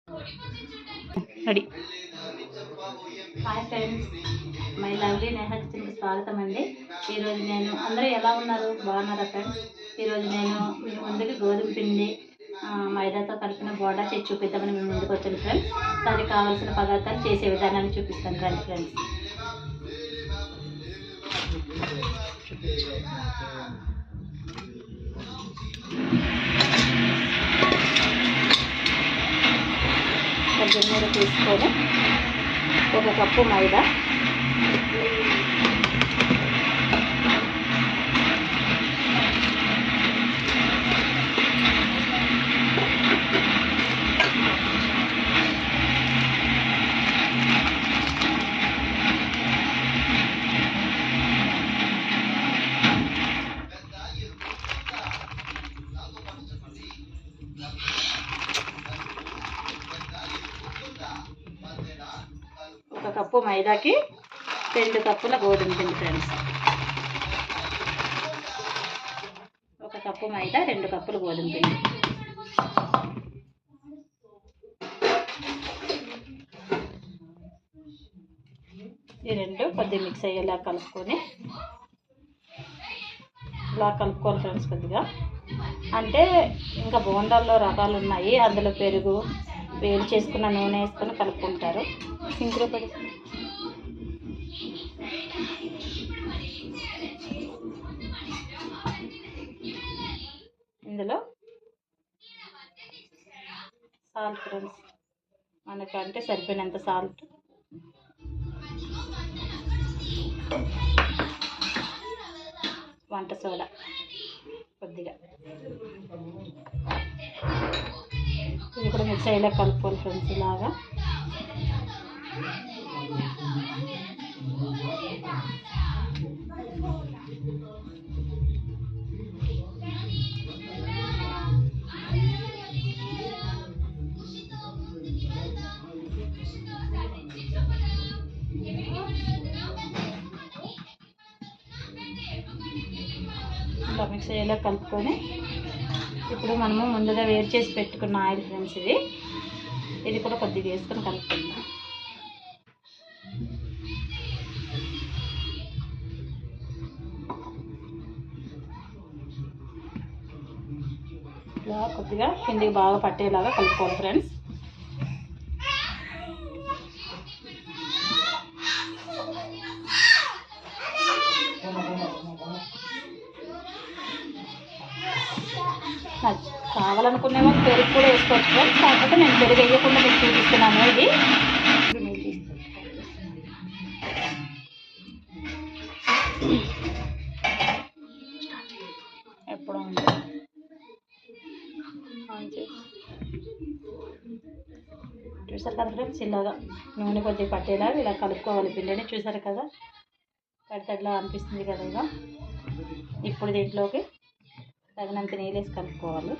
Ready. Hi friends, my lovely Neha కిచెన్కి స్వాగతం అండి. ఈరోజు నేను అందరూ ఎలా ఉన్నారు, బాగున్నారా ఫ్రెండ్స్? ఈరోజు నేను మీ ముందుకు గోధుమ పిండి మైదాతో కలిపిన బోండా చేసి చూపిద్దామని మేము ముందుకు వచ్చాను ఫ్రెండ్స్. దానికి కావాల్సిన పదార్థాలు చేసే విధానాన్ని చూపిస్తాను రండి ఫ్రెండ్స్. గిన్నెలు తీసుకొని 1 కప్పు మైదా, 1 కప్పు మైదాకి 2 కప్పుల గోధుమ పిండి ఫ్రెండ్స్. 1 కప్పు మైదా, 2 కప్పుల గోధుమ పిండి. ఈ రెండు కొద్దిగా మిక్స్ అయ్యేలా కలుపుకొని ఇలా కలుపుకోవాలి ఫ్రెండ్స్. కొద్దిగా అంటే ఇంకా బోండాల్లో రకాలు ఉన్నాయి, అందులో పెరుగు వేడి చేసుకున్న నూనె వేసుకొని కలుపుకుంటారు. సింక్లో పడి ఇందులో సాల్ట్ ఫ్రెండ్స్, మనకంటే సరిపోయినంత సాల్ట్, వంట సోడా కొద్దిగా. ఇది కూడా మిక్స్ అయ్యేలా కలుపుకోవాలి ఫ్రెండ్స్. ఇలాగా ఇలా మిక్స్ అయ్యేలా కలుపుకొని ఇప్పుడు మనము ముందుగా వేడి చేసి పెట్టుకున్న ఆయిల్ ఫ్రెండ్స్, ఇది కూడా కొద్దిగా వేసుకొని కలుపుకుందాం. ఇలా కొద్దిగా పిండికి బాగా పట్టేలాగా కలుపుకోవాలి ఫ్రెండ్స్. కావాలనుకునే వాళ్ళు పెరుగు కూడా వేసుకోవచ్చు ఫ్రెండ్స్, కాకపోతే నేను పెరుగు వేయకుండా మీకు చూపిస్తున్నాను. ఇది ఎప్పుడు చూసారు కదా ఫ్రెండ్స్, ఇలాగా నూనె కొద్దిగా పట్టేలాగా ఇలా కలుపుకోవాలి పిండిని. చూసారు కదా, తడితడిలా అనిపిస్తుంది కదా. ఇలా ఇప్పుడు దీంట్లోకి తగినంత నీళ్ళు వేసి కలుపుకోవాలి.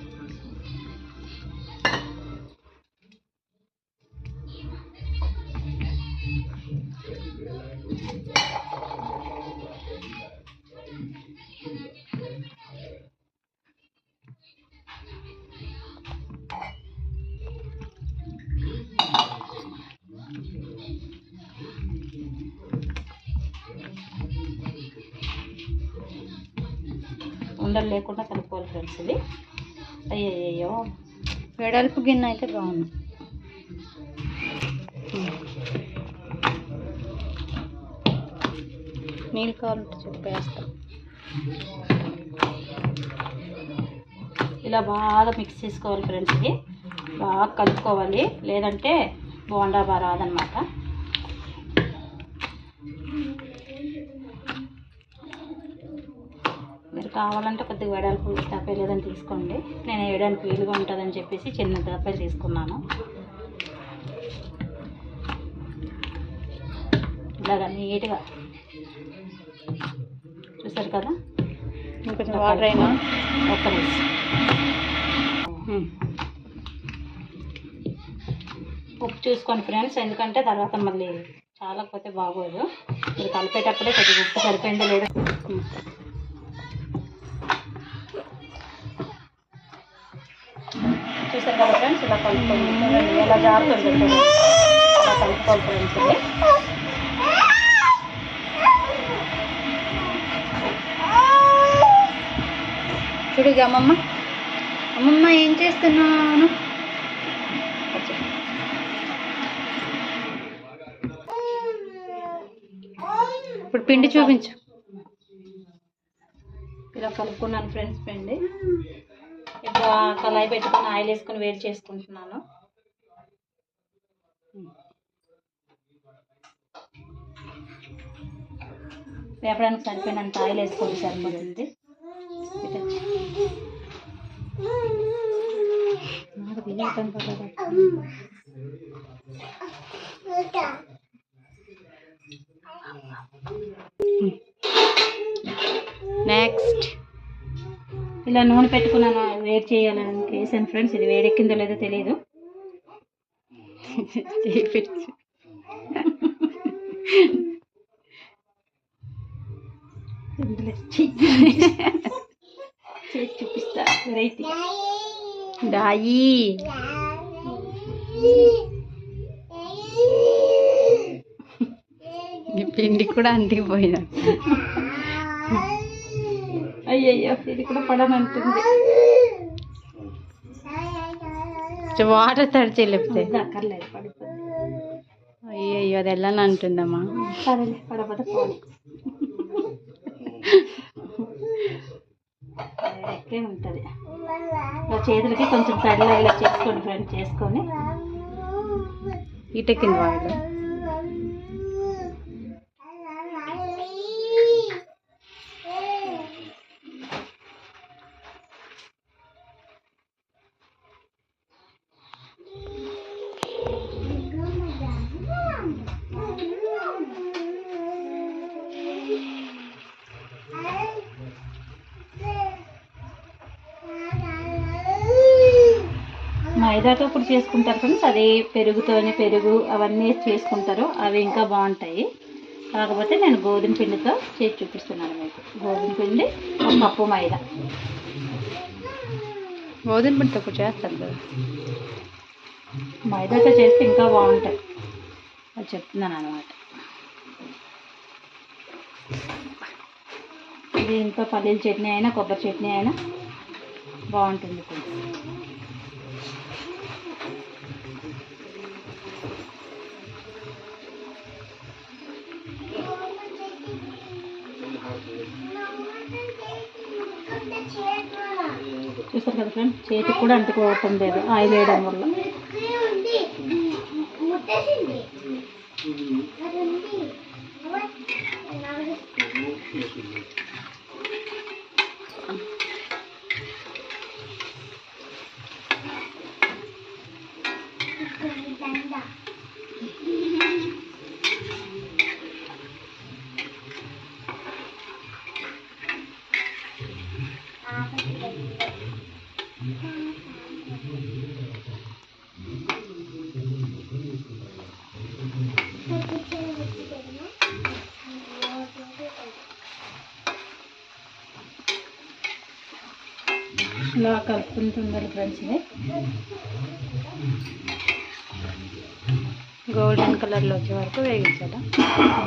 ఉండలు లేకుండా కలుపుకోవాలి ఫ్రెండ్స్. ఇది అయ్యయ్యో వెడల్పు గిన్నె అయితే బాగుంది. నీళ్ళు కావాలంటే చెప్పేస్తాం. ఇలా బాగా మిక్స్ చేసుకోవాలి ఫ్రెండ్స్. ఇది బాగా కలుపుకోవాలి, లేదంటే బోండా బాగా రాదనమాట. మీరు కావాలంటే కొద్దిగా వెడల్పు తప్పేలు లేదని తీసుకోండి. నేను వేయడానికి వీలుగా ఉంటుందని చెప్పేసి చిన్న తప్పేలు తీసుకున్నాను. ఇలాగా నీట్గా చూసారు కదా. ఇంకొంచెం వాటర్ అయినా ఒక్క నిమిషం. ఉప్పు చూసుకోండి ఫ్రెండ్స్, ఎందుకంటే తర్వాత మళ్ళీ చాలకపోతే బాగోదు. మీరు కలిపేటప్పుడే కొద్దిగా ఉప్పు సరిపోయిందో లేదో. చూసారు కదా ఫ్రెండ్స్, ఇలా కలుపుకోండి. చూడండి ఎలా జారుతుంది, చూడండి అలా కలుపుకోవాలి ఫ్రెండ్స్. ఇది చూడు అమ్మమ్మ, అమ్మమ్మ ఏం చేస్తున్నాను. ఇప్పుడు పిండి చూపించు. ఇలా కలుపుకున్నాను ఫ్రెండ్స్ పిండి. ఇప్పుడు కళాయి పెట్టుకొని ఆయిల్ వేసుకొని వేడి చేసుకుంటున్నాను. వేపడానికి సరిపోయినంత ఆయిల్ వేసుకోండి, సరిపోతుంది. నెక్స్ట్ ఇలా నూనె పెట్టుకున్నాను, వేడి చేయాలని వేసాను ఫ్రెండ్స్. ఇది వేడెక్కిందో లేదో తెలియదు. చూపిస్తా వెరైటీ. డాయి పిండి కూడా అంటికిపోయినా. అయ్యయ్యో ఇది కూడా పడనంటుంది. వాటర్ తడిచి లేకపోతే అక్కర్లేదు, పడిపోతుంది. అయ్యయ్యో అది ఎలా అంటుందమ్మా. సరేలే, పడపోతే పోనీ. ఎక్కే ఉంటుంది. ఇలా చేతులకి కొంచెం తడిలో ఇలా చేసుకోండి ఫ్రెండ్స్. చేసుకొని ఇటెక్కింది వాళ్ళు. మైదాతో ఇప్పుడు చేసుకుంటారు ఫ్రెండ్స్. అది పెరుగుతోనే, పెరుగు అవన్నీ చేసుకుంటారు, అవి ఇంకా బాగుంటాయి. కాకపోతే నేను గోధుమ పిండితో చేసి చూపిస్తున్నాను మీకు. గోధుమ పిండి, ఒక కప్పు మైదా. గోధుమ పిండితో ఇప్పుడు చేస్తాను కదా, మైదాతో చేస్తే ఇంకా బాగుంటాయి అది చెప్తున్నాను అనమాట. ఇది ఇంకా పల్లీల చట్నీ అయినా కొబ్బరి చట్నీ అయినా బాగుంటుంది కొంచెం. చూస్తారు కదా ఫ్రెండ్, చేతికి కూడా అంటుకోవటం లేదు ఆయిల్ వేయడం వల్ల. ఇలా కలుపుకుంటుండాలి ఫ్రెండ్స్. ఇది గోల్డెన్ కలర్లో వచ్చే వరకు వేగించాలి.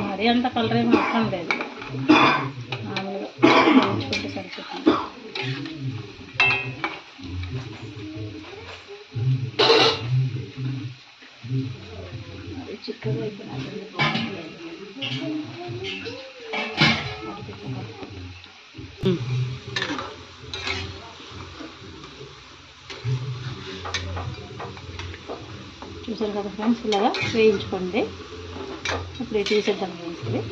మరీ అంత కలర్ ఏమి అవసరం లేదు, మామూలుగా వేయించుకుంటే సరిపోతుంది. అది చిక్కగా అయిపోయినట్టుంది. చూసారు కదా ఫ్రెండ్స్, ఇలాగా వేయించుకోండి. ఇప్పుడు తీసేద్దాం ఫ్రెండ్స్. ఇది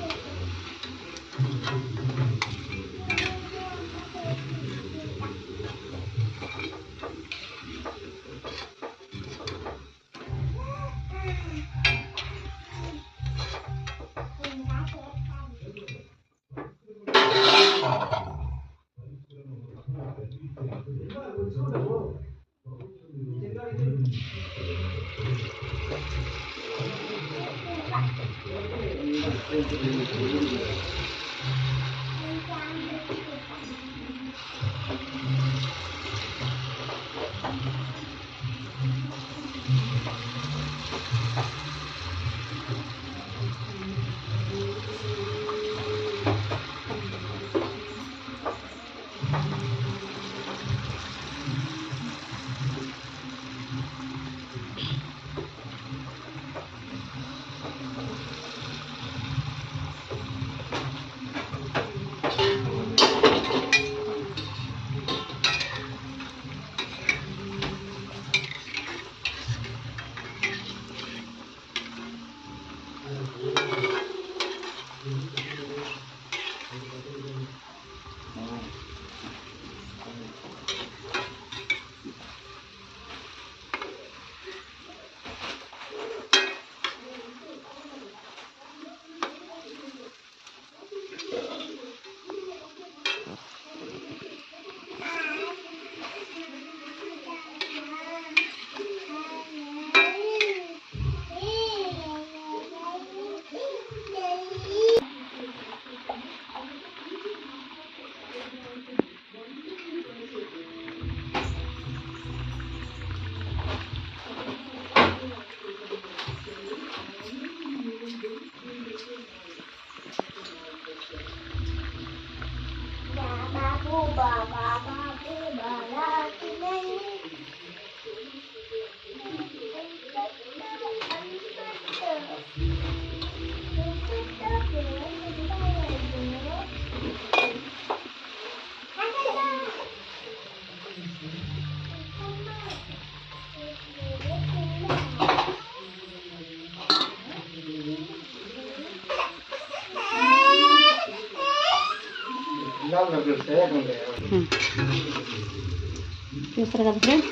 చూస్తారు కదా ఫ్రెండ్స్,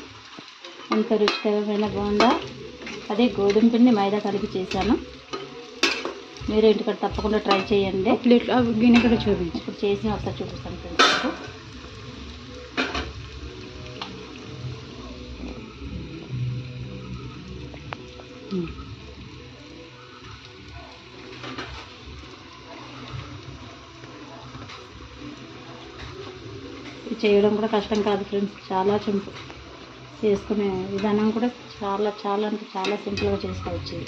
ఎంత రుచికరమైన బోండా. అదే గోధుమ పిండి మైదా కలిపి చేశాను. మీరు ఇంటికాడ తప్పకుండా ట్రై చేయండి. ప్లేట్లో గిన్నె కూడా చూపించు. ఇప్పుడు చేసి ఒకసారి చూపిస్తాను ఫ్రెండ్స్. ఇది చేయడం కూడా కష్టం కాదు ఫ్రెండ్స్, చాలా సింపుల్. చేసుకునే విధానం కూడా చాలా చాలా అంటే చాలా సింపుల్గా చేసుకోవచ్చు.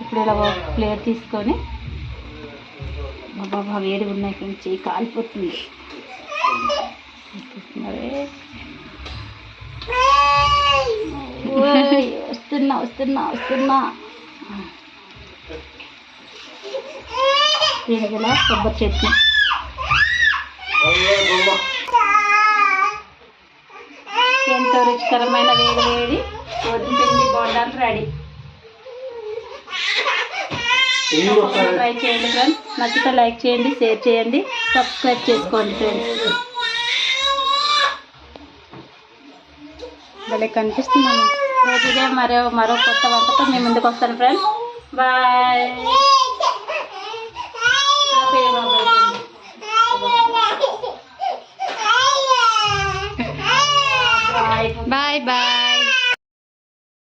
ఇప్పుడు ఇలా ప్లేట్ తీసుకొని, బాబా వేడి ఉన్నాయి ఫ్రెండ్స్, చెయ్యి కాలిపోతుంది. వస్తున్నా వస్తున్నా వస్తున్నా. దీనికి ఇలా కొబ్బరి చట్నీ, ఎంతో రుచికరమైన వేడి వేడి గోధుమ పిండి బోండాలు రెడీ. ట్రై చేయండి ఫ్రెండ్స్. నచ్చితే లైక్ చేయండి, షేర్ చేయండి, సబ్స్క్రైబ్ చేసుకోండి ఫ్రెండ్స్. భలే కనిపిస్తున్నాను. రేపు ఇదే మరో కొత్త వంటతో మీ ముందుకు వస్తాను ఫ్రెండ్స్. బాయ్. Bye bye.